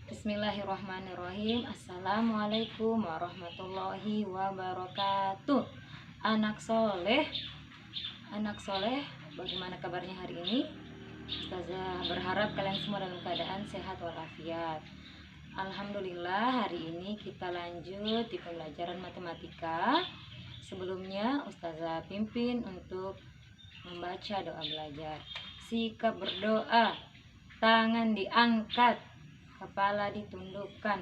Bismillahirrahmanirrahim. Assalamualaikum warahmatullahi wabarakatuh. Anak soleh, bagaimana kabarnya hari ini? Ustazah berharap kalian semua dalam keadaan sehat walafiat. Alhamdulillah, hari ini kita lanjut di pembelajaran matematika. Sebelumnya Ustazah pimpin untuk membaca doa belajar. Sikap berdoa, tangan diangkat, kepala ditundukkan.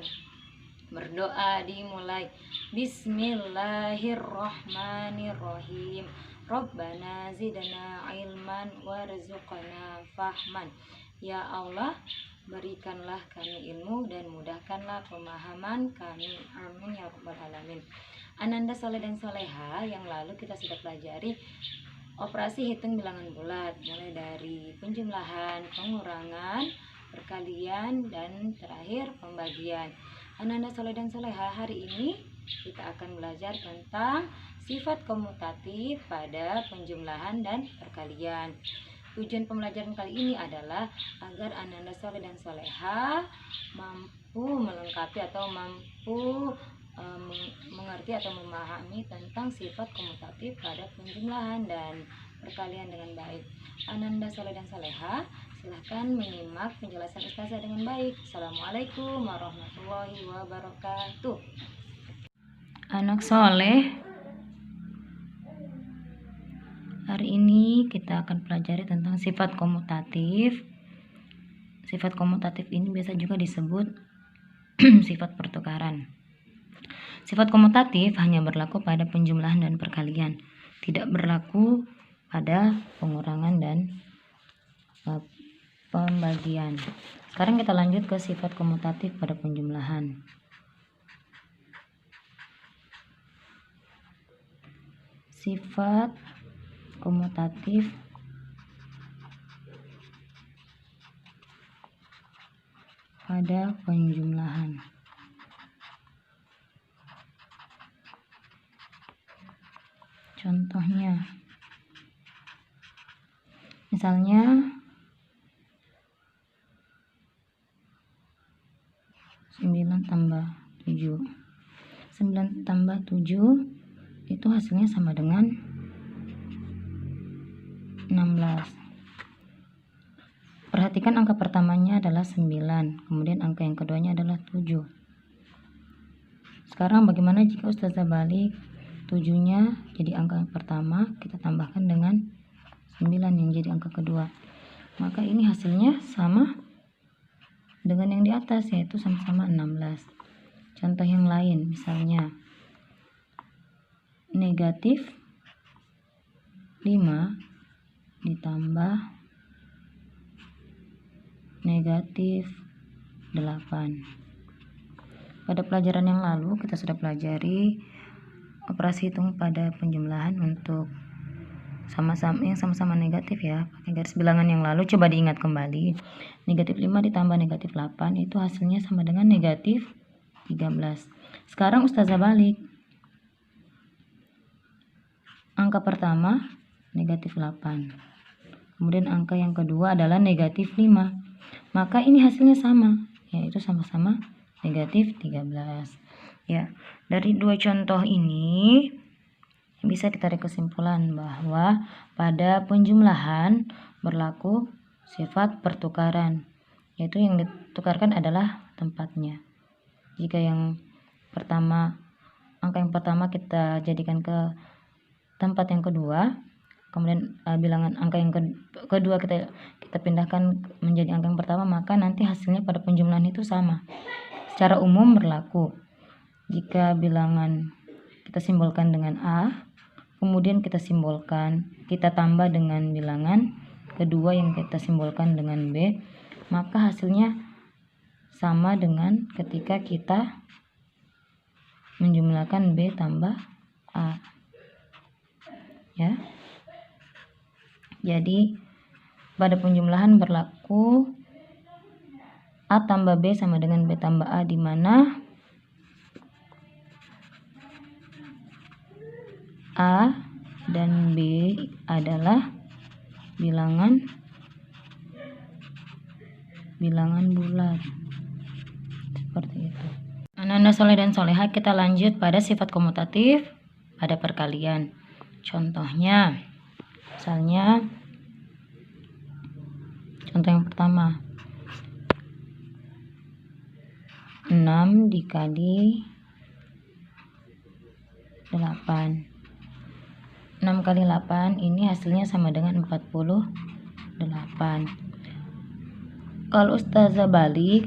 Berdoa dimulai. Bismillahirrahmanirrahim. Rabbana zidna ilman warzuqna fahman. Ya Allah, berikanlah kami ilmu dan mudahkanlah pemahaman kami. Amin ya rabbal alamin. Ananda soleh dan soleha, yang lalu kita sudah pelajari operasi hitung bilangan bulat, mulai dari penjumlahan, pengurangan, perkalian, dan terakhir pembagian. Ananda soleh dan soleha, hari ini kita akan belajar tentang sifat komutatif pada penjumlahan dan perkalian. Tujuan pembelajaran kali ini adalah agar ananda soleh dan soleha mampu melengkapi atau mampu mengerti atau memahami tentang sifat komutatif pada penjumlahan dan perkalian dengan baik. Ananda soleh dan soleha, silahkan menyimak penjelasan Ustazah dengan baik. Assalamualaikum warahmatullahi wabarakatuh. Anak soleh, hari ini kita akan pelajari tentang sifat komutatif. Sifat komutatif ini biasa juga disebut sifat pertukaran. Sifat komutatif hanya berlaku pada penjumlahan dan perkalian, tidak berlaku pada pengurangan dan pembagian. Sekarang kita lanjut ke sifat komutatif pada penjumlahan. Sifat komutatif pada penjumlahan. Contohnya, misalnya 9 tambah 7. 9 tambah 7 itu hasilnya sama dengan 16. Perhatikan angka pertamanya adalah 9, kemudian angka yang keduanya adalah 7. Sekarang bagaimana jika Ustazah balik 7-nya jadi angka yang pertama, kita tambahkan dengan 9 yang jadi angka kedua. Maka ini hasilnya sama dengan yang di atas, yaitu sama-sama 16. Contoh yang lain, misalnya negatif 5 ditambah negatif 8. Pada pelajaran yang lalu kita sudah pelajari operasi hitung pada penjumlahan untuk sama-sama negatif ya, pakai garis bilangan yang lalu. Coba diingat kembali, negatif 5 ditambah negatif 8 itu hasilnya sama dengan negatif 13. Sekarang Ustazah balik, angka pertama negatif 8, kemudian angka yang kedua adalah negatif 5, maka ini hasilnya sama, yaitu sama-sama negatif 13 ya. Dari dua contoh ini bisa ditarik kesimpulan bahwa pada penjumlahan berlaku sifat pertukaran, yaitu yang ditukarkan adalah tempatnya. Jika yang pertama, angka yang pertama kita jadikan ke tempat yang kedua, kemudian bilangan angka yang kedua kita pindahkan menjadi angka yang pertama, maka nanti hasilnya pada penjumlahan itu sama. Secara umum berlaku jika bilangan kita simbolkan dengan A, kemudian kita tambah dengan bilangan kedua yang kita simbolkan dengan B, maka hasilnya sama dengan ketika kita menjumlahkan B tambah A ya. Jadi pada penjumlahan berlaku A tambah B sama dengan B tambah A, di mana A dan B adalah bilangan bulat Anda soleh dan soleha, kita lanjut pada sifat komutatif pada perkalian. Contohnya, misalnya contoh yang pertama, 6 dikali 8. 6 kali 8 ini hasilnya sama dengan 48. Kalau ustazah balik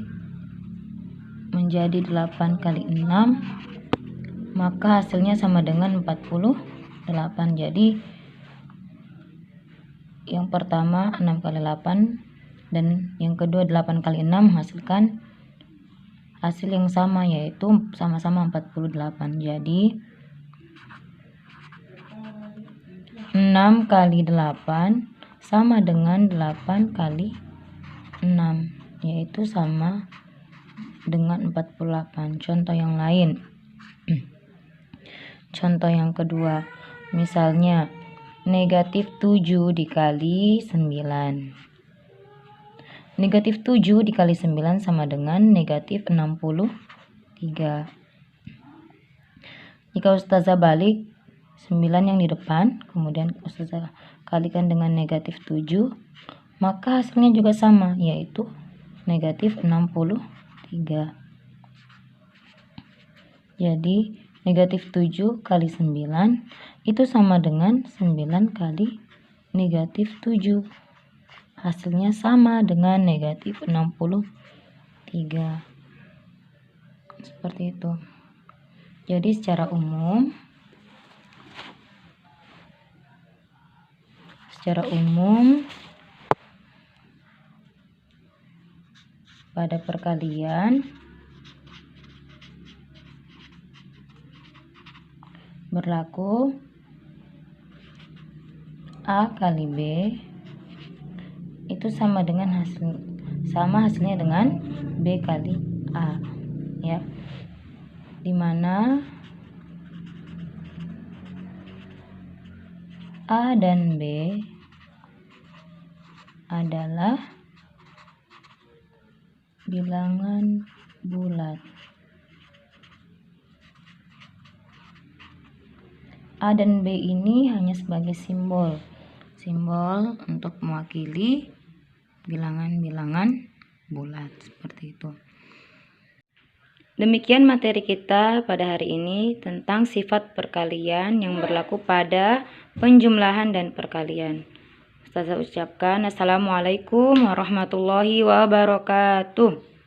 menjadi 8 kali 6, maka hasilnya sama dengan 48. Jadi yang pertama 6 kali 8 dan yang kedua 8 kali 6 menghasilkan hasil yang sama, yaitu sama-sama 48. Jadi 6 kali 8 sama dengan 8 kali 6, yaitu sama dengan 48. Contoh yang lain. Contoh yang kedua, misalnya negatif 7 dikali 9. Negatif 7 dikali 9 sama dengan negatif 63. Jika ustazah balik 9 yang di depan, kemudian ustazah kalikan dengan negatif 7, maka hasilnya juga sama, yaitu negatif 63. Jadi negatif 7 kali 9 itu sama dengan 9 kali negatif 7. Hasilnya sama dengan negatif 63. Seperti itu. Jadi secara umum pada perkalian berlaku A kali B itu sama dengan hasilnya dengan B kali A, ya, dimana A dan B adalah bilangan bulat. A dan B ini hanya sebagai simbol untuk mewakili bilangan-bilangan bulat, seperti itu. Demikian materi kita pada hari ini tentang sifat perkalian yang berlaku pada penjumlahan dan perkalian. Ustazah ucapkan assalamualaikum warahmatullahi wabarakatuh.